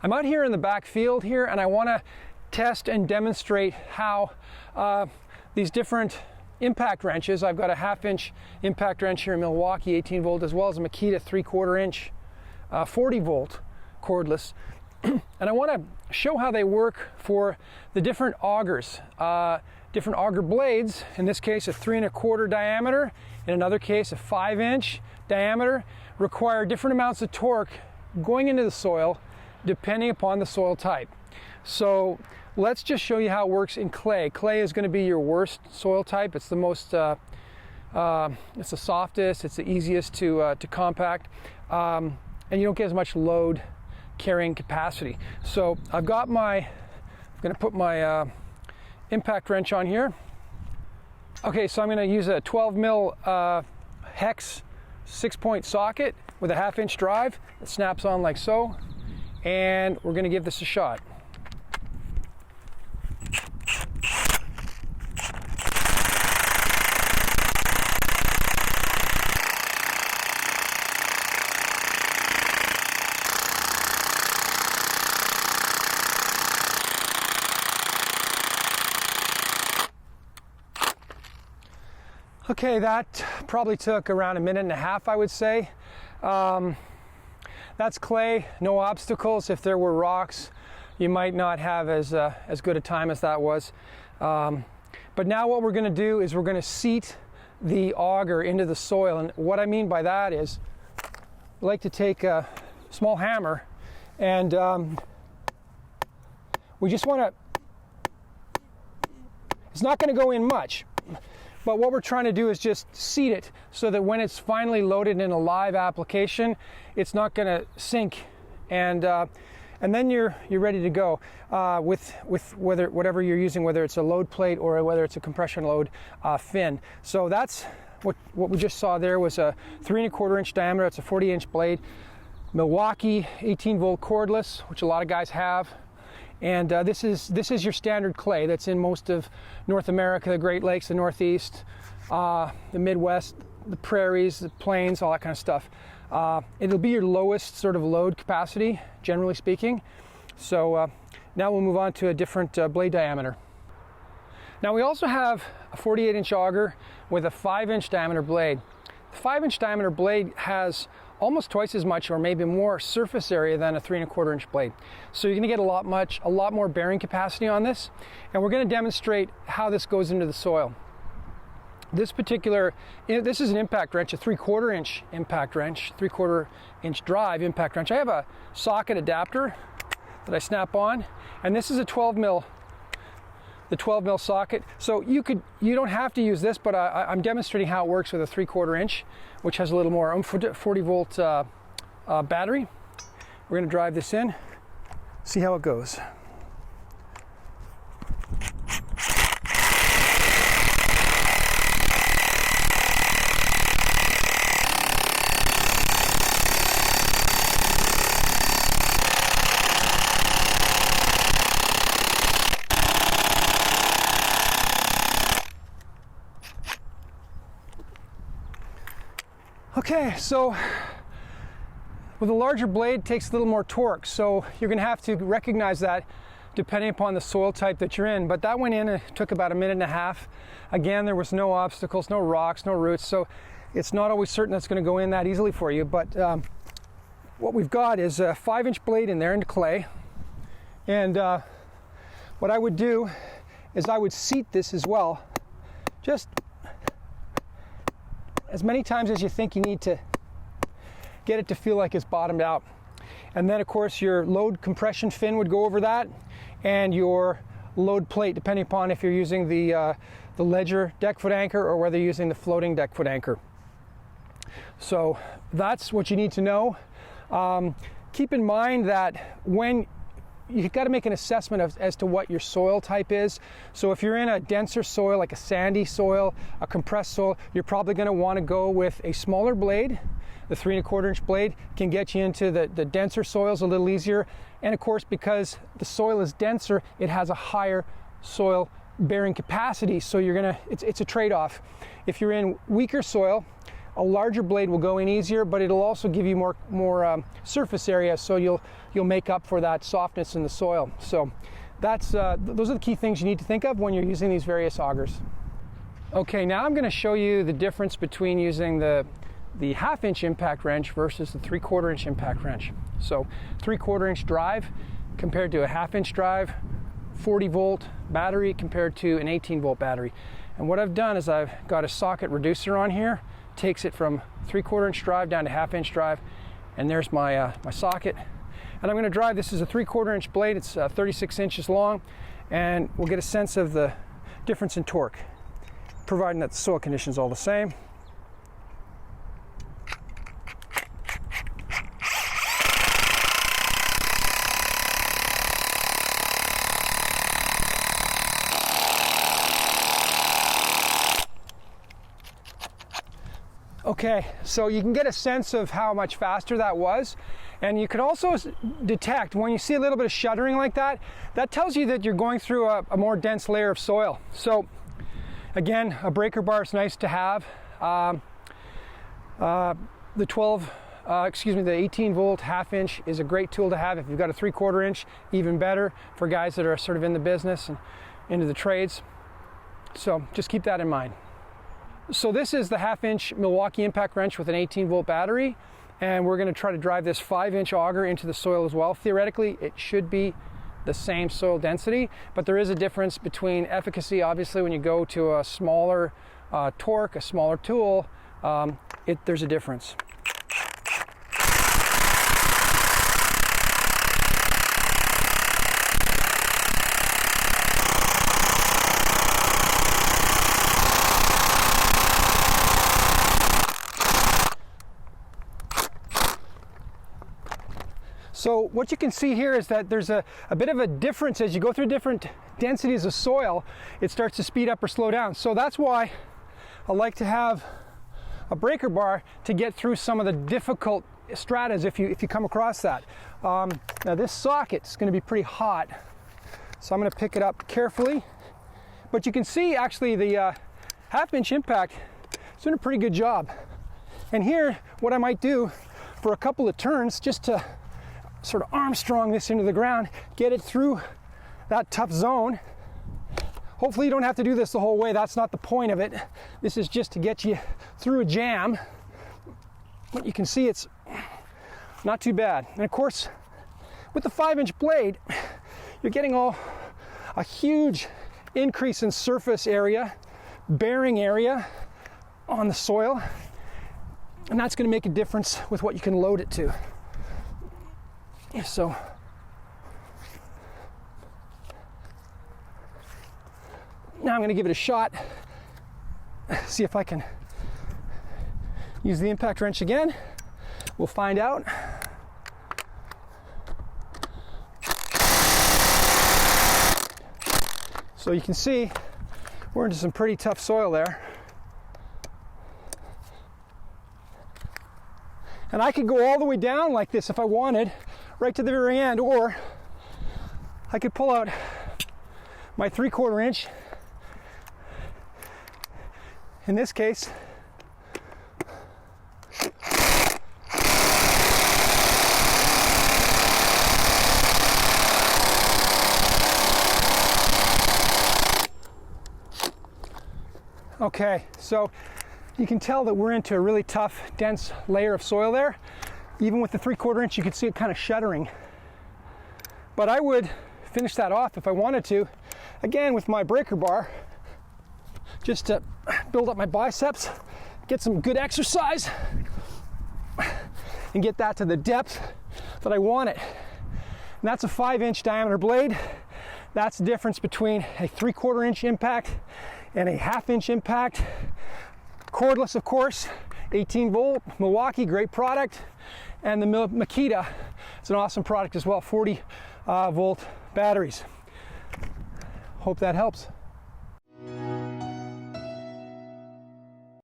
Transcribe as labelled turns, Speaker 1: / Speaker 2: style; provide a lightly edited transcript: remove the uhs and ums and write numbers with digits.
Speaker 1: I'm out here in the back field here, and I want to test and demonstrate how these different impact wrenches, I've got a 1/2 inch impact wrench here in Milwaukee, 18 volt, as well as a Makita 3/4 inch 40 volt cordless. And I want to show how they work for the different augers, different auger blades. In this case, a 3 1/4 diameter. In another case, a 5 inch diameter. Require different amounts of torque going into the soil depending upon the soil type. So let's just show you how it works in clay. Clay is going to be your worst soil type. It's the most, it's the softest, it's the easiest to compact, and you don't get as much load carrying capacity. So I've got I'm going to put my impact wrench on here. Okay, so I'm going to use a 12 mil hex 6-point socket with a 1/2 inch drive. It snaps on like so, and we're going to give this a shot. Okay, that probably took around 1.5 minutes, I would say. That's clay, no obstacles. If there were rocks, you might not have as good a time as that was. But now what we're going to do is we're going to seat the auger into the soil. And what I mean by that is, I like to take a small hammer, and we just want to, it's not going to go in much. But what we're trying to do is just seat it so that when it's finally loaded in a live application, it's not going to sink, and then you're ready to go with whatever you're using, whether it's a load plate or whether it's a compression load fin. So that's what we just saw there was a 3 1/4 inch diameter. It's a 40 inch blade, Milwaukee 18 volt cordless, which a lot of guys have. And this is your standard clay that's in most of North America, the Great Lakes, the Northeast, the Midwest, the prairies, the plains, all that kind of stuff. It'll be your lowest sort of load capacity, generally speaking. So now we'll move on to a different blade diameter. Now we also have a 48 inch auger with a 5 inch diameter blade. The 5 inch diameter blade has almost twice as much or maybe more surface area than a 3 1/4 inch blade. So you're going to get a lot more bearing capacity on this, and we're going to demonstrate how this goes into the soil. This is an impact wrench, a 3/4 inch impact wrench, 3/4 inch drive impact wrench. I have a socket adapter that I snap on, and this is a 12 mil socket. So you don't have to use this, but I'm demonstrating how it works with a 3/4 inch, which has a little more 40 volt battery. We're going to drive this in, see how it goes. Okay, so with a larger blade, it takes a little more torque, so you're going to have to recognize that depending upon the soil type that you're in. But that went in, it took about 1.5 minutes. Again, there was no obstacles, no rocks, no roots, so it's not always certain that's going to go in that easily for you. But what we've got is a 5 inch blade in there into clay, and what I would do is I would seat this as well, just as many times as you think you need to get it to feel like it's bottomed out. And then of course your load compression fin would go over that, and your load plate, depending upon if you're using the ledger deck foot anchor or whether you're using the floating deck foot anchor. So that's what you need to know. Keep in mind that when you've got to make an assessment as to what your soil type is. So if you're in a denser soil, like a sandy soil, a compressed soil, you're probably going to want to go with a smaller blade. The 3 1/4 inch blade can get you into the denser soils a little easier. And of course, because the soil is denser, it has a higher soil bearing capacity. So it's a trade-off. If you're in weaker soil, a larger blade will go in easier, but it'll also give you more surface area, so you'll make up for that softness in the soil. So those are the key things you need to think of when you're using these various augers. Okay, now I'm going to show you the difference between using the 1/2 inch impact wrench versus the 3/4 inch impact wrench. So 3/4 inch drive compared to a 1/2 inch drive, 40 volt battery compared to an 18 volt battery. And what I've done is I've got a socket reducer on here, takes it from 3/4 inch drive down to 1/2 inch drive, and there's my socket. And I'm going to drive, this is a 3/4 inch blade, it's 36 inches long, and we'll get a sense of the difference in torque, providing that the soil conditions all the same. Okay, so you can get a sense of how much faster that was, and you can also detect when you see a little bit of shuddering like that, that tells you that you're going through a more dense layer of soil. So again, a breaker bar is nice to have. The 18 volt 1/2 inch is a great tool to have. If you've got a 3/4 inch, even better for guys that are sort of in the business and into the trades. So just keep that in mind. So this is the 1/2 inch Milwaukee impact wrench with an 18 volt battery, and we're going to try to drive this 5 inch auger into the soil as well. Theoretically, it should be the same soil density, but there is a difference between efficacy. Obviously, when you go to a smaller torque, a smaller tool, there's a difference. So what you can see here is that there's a bit of a difference as you go through different densities of soil. It starts to speed up or slow down. So that's why I like to have a breaker bar to get through some of the difficult stratas if you come across that. Now this socket is going to be pretty hot, so I'm going to pick it up carefully. But you can see actually the 1/2 inch impact is doing a pretty good job. And here, what I might do for a couple of turns, just to sort of Armstrong this into the ground, get it through that tough zone. Hopefully you don't have to do this the whole way. That's not the point of it. This is just to get you through a jam. But you can see it's not too bad. And of course, with the 5 inch blade, you're getting a huge increase in surface area, bearing area on the soil. And that's going to make a difference with what you can load it to. So now I'm going to give it a shot, see if I can use the impact wrench again. We'll find out. So you can see we're into some pretty tough soil there. And I could go all the way down like this if I wanted, right to the very end, or I could pull out my 3/4 inch. In this case, okay, so you can tell that we're into a really tough, dense layer of soil there. Even with the 3/4 inch, you can see it kind of shuddering. But I would finish that off if I wanted to, again with my breaker bar, just to build up my biceps, get some good exercise, and get that to the depth that I want it. And that's a 5 inch diameter blade. That's the difference between a 3/4 inch impact and a 1/2 inch impact. Cordless, of course, 18 volt, Milwaukee, great product. And the Makita, it's an awesome product as well, 40 volt batteries. Hope that helps.